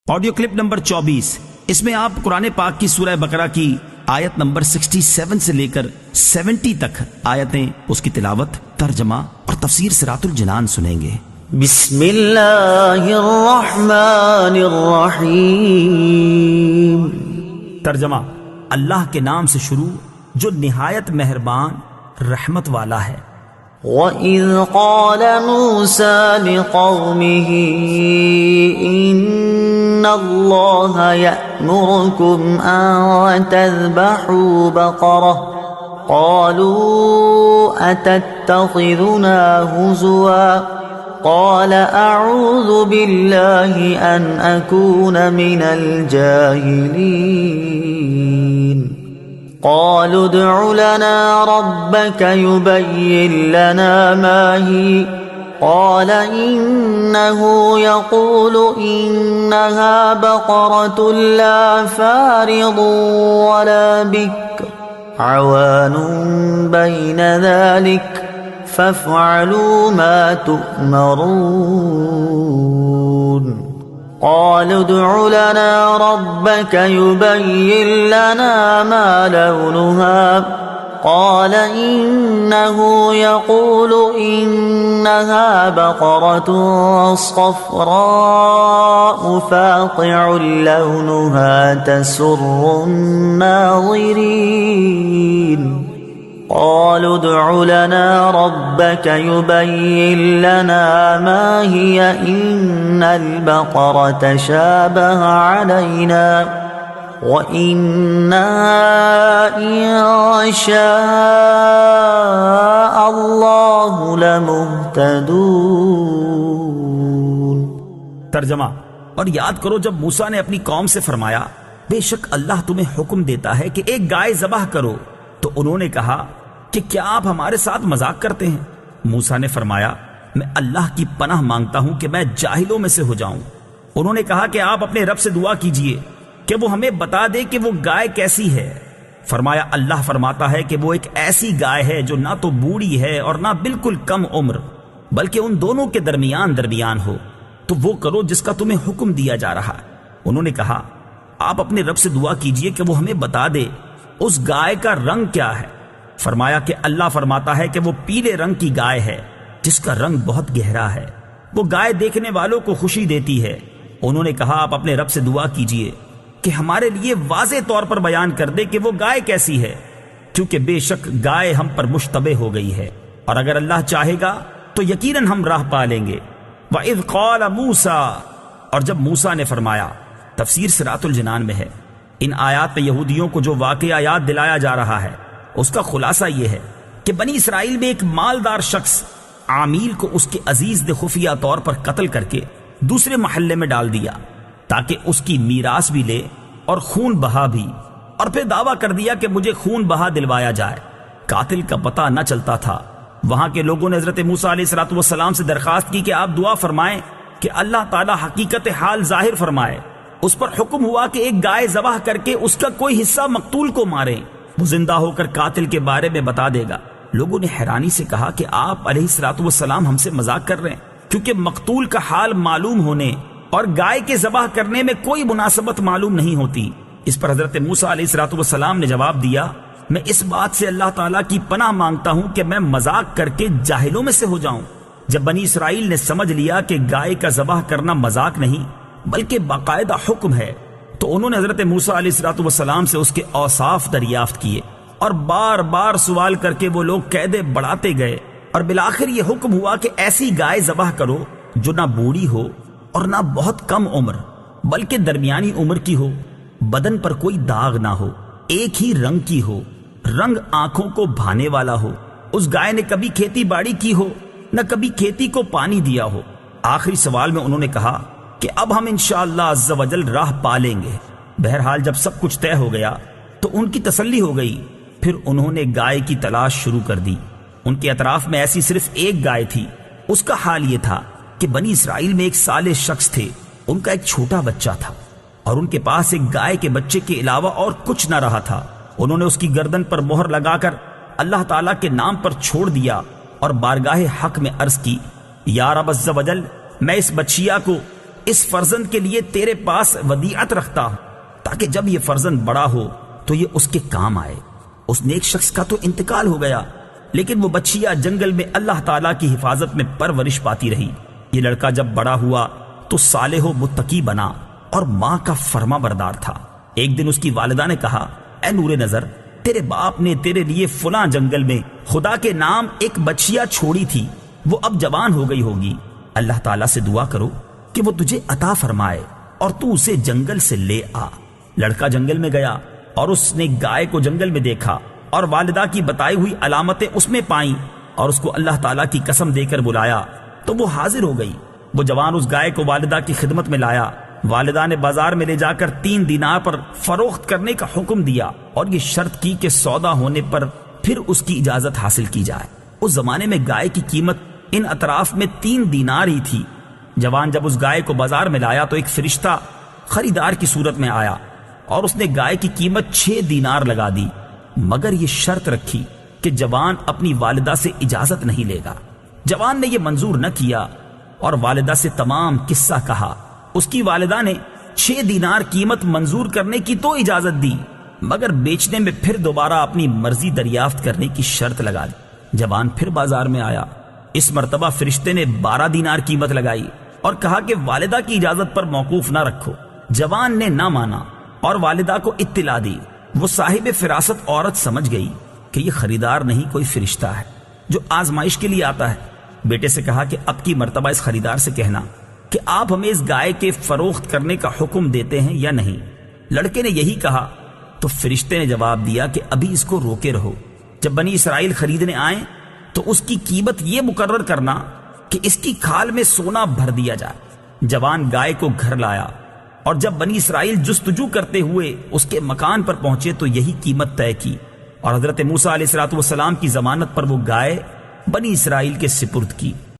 Audio clip number 24، اس میں آپ قرآن پاک کی سورہ بقرہ کی آیت نمبر 67 سے لے کر 70 تک آیتیں، اس کی تلاوت، ترجمہ اور تفسیر صراط الجنان سنیں گے۔ بسم اللہ الرحمن الرحیم۔ ترجمہ: اللہ کے نام سے شروع جو نہایت مہربان رحمت والا ہے۔ وَإِذْ قَالَ مُوسَى لِقَوْمِهِ إِنَّ اللَّهَ يَأْمُرُكُمْ أَن تَذْبَحُوا بَقَرَةً قَالُوا أَتَتَّخِذُنَا هُزُوًا قَالَ أَعُوذُ بِاللَّهِ أَنْ أَكُونَ مِنَ الْجَاهِلِينَ قالوا ادع لنا ربك يبين لنا ما هي قال إنه يقول إنها بقرة لا فارض ولا بكر عوان بين ذلك فافعلوا ما تؤمرون قالوا ادع لنا ربك يبين لنا ما لونها قال إنه يقول إنها بقرة صفراء فاقع لونها تسر الناظرين قالوا ادع لنا ربك يبين لنا ما هي إن البقرة شابه علينا وإنا إن شاء الله لمهتدون۔ ترجمہ: اور یاد کرو جب موسیٰ نے اپنی قوم سے فرمایا بے شک اللہ تمہیں حکم دیتا ہے کہ ایک گائے ذبح کرو، تو انہوں نے کہا کہ کیا آپ ہمارے ساتھ مذاق کرتے ہیں؟ موسیٰ نے فرمایا میں اللہ کی پناہ مانگتا ہوں کہ میں جاہلوں میں سے ہو جاؤں۔ انہوں نے کہا کہ آپ اپنے رب سے دعا کیجئے کہ وہ ہمیں بتا دے کہ وہ گائے کیسی ہے۔ فرمایا اللہ فرماتا ہے کہ وہ ایک ایسی گائے ہے جو نہ تو بوڑھی ہے اور نہ بالکل کم عمر، بلکہ ان دونوں کے درمیان ہو، تو وہ کرو جس کا تمہیں حکم دیا جا رہا ہے۔ انہوں نے کہا آپ اپنے رب سے دعا کیجئے کہ وہ ہمیں بتا دے اس گائے کا رنگ کیا ہے۔ فرمایا کہ اللہ فرماتا ہے کہ وہ پیلے رنگ کی گائے ہے جس کا رنگ بہت گہرا ہے، وہ گائے دیکھنے والوں کو خوشی دیتی ہے۔ انہوں نے کہا آپ اپنے رب سے دعا کیجئے کہ ہمارے لیے واضح طور پر بیان کر دے کہ وہ گائے کیسی ہے، کیونکہ بے شک گائے ہم پر مشتبہ ہو گئی ہے، اور اگر اللہ چاہے گا تو یقیناً ہم راہ پا لیں گے۔ وَإِذْ قَالَ مُوسَىٰ، اور جب موسیٰ نے فرمایا، تفسیر صراط الجنان میں ہے۔ ان آیات میں یہودیوں کو جو واقعہ یاد دلایا جا رہا ہے اس کا خلاصہ یہ ہے کہ بنی اسرائیل میں ایک مالدار شخص عامیل کو اس کے عزیز نے خفیہ طور پر قتل کر کے دوسرے محلے میں ڈال دیا تاکہ اس کی میراث بھی لے اور خون بہا بھی، اور پھر دعویٰ کر دیا کہ مجھے خون بہا دلوایا جائے۔ قاتل کا پتہ نہ چلتا تھا۔ وہاں کے لوگوں نے حضرت موسیٰ علیہ السلام سے درخواست کی کہ آپ دعا فرمائیں کہ اللہ تعالی حقیقت حال ظاہر فرمائے۔ اس پر حکم ہوا کہ ایک گائے ذبح کر کے اس کا کوئی حصہ مقتول کو ماریں، وہ زندہ ہو کر قاتل کے بارے میں بتا دے گا۔ لوگوں نے حیرانی سے کہا کہ آپ علیہ السلام ہم سے مذاق کر رہے ہیں، کیونکہ مقتول کا حال معلوم ہونے اور گائے کے ذبح کرنے میں کوئی مناسبت معلوم نہیں ہوتی۔ اس پر حضرت موسیٰ علیہ السلام نے جواب دیا میں اس بات سے اللہ تعالیٰ کی پناہ مانگتا ہوں کہ میں مذاق کر کے جاہلوں میں سے ہو جاؤں۔ جب بنی اسرائیل نے سمجھ لیا کہ گائے کا ذبح کرنا مذاق نہیں بلکہ باقاعدہ حکم ہے، تو انہوں نے حضرت موسیٰ علیہ السلام سے اس کے اوصاف دریافت کیے، اور بار بار سوال کر کے وہ لوگ قیدیں بڑھاتے گئے، اور بالآخر یہ حکم ہوا کہ ایسی گائے ذبح کرو جو نہ بوڑھی ہو اور نہ بہت کم عمر بلکہ درمیانی عمر کی ہو، بدن پر کوئی داغ نہ ہو، ایک ہی رنگ کی ہو، رنگ آنکھوں کو بھانے والا ہو، اس گائے نے کبھی کھیتی باڑی کی ہو نہ کبھی کھیتی کو پانی دیا ہو۔ آخری سوال میں انہوں نے کہا کہ اب ہم انشاءاللہ عز و جل راہ پا لیں گے۔ بہرحال جب سب کچھ طے ہو گیا تو ان کی تسلی ہو گئی۔ پھر انہوں نے گائے کی تلاش شروع کر دی۔ ان کے اطراف میں ایسی صرف ایک گائے تھی۔ اس کا حال یہ تھا کہ بنی اسرائیل میں ایک صالح شخص تھے، ان کا ایک چھوٹا بچہ تھا، اور ان کے پاس ایک گائے کے بچے کے علاوہ اور کچھ نہ رہا تھا۔ انہوں نے اس کی گردن پر مہر لگا کر اللہ تعالیٰ کے نام پر چھوڑ دیا اور بارگاہ حق میں عرض کی، یا رب عز و جل، میں اس بچیا کو اس فرزند کے لیے تیرے پاس ودیعت رکھتا ہوں تاکہ جب یہ فرزند بڑا ہو تو یہ اس کے کام آئے۔ اس نیک شخص کا تو انتقال ہو گیا، لیکن وہ بچیا جنگل میں اللہ تعالیٰ کی حفاظت میں پرورش پاتی رہی۔ یہ لڑکا جب بڑا ہوا تو صالح و متقی بنا اور ماں کا فرما بردار تھا۔ ایک دن اس کی والدہ نے کہا، اے نور نظر، تیرے باپ نے تیرے لیے فلاں جنگل میں خدا کے نام ایک بچیا چھوڑی تھی، وہ اب جوان ہو گئی ہوگی، اللہ تعالیٰ سے دعا کرو کہ وہ تجھے عطا فرمائے اور تو اسے جنگل سے لے آ۔ لڑکا جنگل میں گیا اور اس نے گائے کو جنگل میں دیکھا اور والدہ کی بتائی ہوئی علامتیں اس میں پائیں اور اس کو اللہ تعالیٰ کی قسم دے کر بلایا تو وہ حاضر ہو گئی۔ وہ جوان اس گائے کو والدہ کی خدمت میں لایا۔ والدہ نے بازار میں لے جا کر 3 دینار پر فروخت کرنے کا حکم دیا اور یہ شرط کی کہ سودا ہونے پر پھر اس کی اجازت حاصل کی جائے۔ اس زمانے میں گائے کی قیمت ان اطراف میں 3 دینار ہی تھی۔ جوان جب اس گائے کو بازار میں لایا تو ایک فرشتہ خریدار کی صورت میں آیا اور اس نے گائے کی قیمت 6 دینار لگا دی، مگر یہ شرط رکھی کہ جوان اپنی والدہ سے اجازت نہیں لے گا۔ جوان نے یہ منظور نہ کیا اور والدہ سے تمام قصہ کہا۔ اس کی والدہ نے 6 دینار قیمت منظور کرنے کی تو اجازت دی، مگر بیچنے میں پھر دوبارہ اپنی مرضی دریافت کرنے کی شرط لگا دی۔ جوان پھر بازار میں آیا۔ اس مرتبہ فرشتے نے 12 دینار قیمت لگائی اور کہا کہ والدہ کی اجازت پر موقوف نہ رکھو۔ جوان نے نہ مانا اور والدہ کو اطلاع دی۔ وہ صاحب فراست عورت سمجھ گئی کہ یہ خریدار نہیں کوئی فرشتہ ہے جو آزمائش کے لیے آتا ہے۔ بیٹے سے کہا کہ اب کی مرتبہ اس خریدار سے کہنا کہ آپ ہمیں اس گائے کے فروخت کرنے کا حکم دیتے ہیں یا نہیں۔ لڑکے نے یہی کہا تو فرشتے نے جواب دیا کہ ابھی اس کو روکے رہو، جب بنی اسرائیل خریدنے آئیں تو اس کی قیمت یہ مقرر کرنا کہ اس کی کھال میں سونا بھر دیا جائے۔ جوان گائے کو گھر لایا اور جب بنی اسرائیل جستجو کرتے ہوئے اس کے مکان پر پہنچے تو یہی قیمت طے کی اور حضرت موسیٰ علیہ السلام کی ضمانت پر وہ گائے بنی اسرائیل کے سپرد کی۔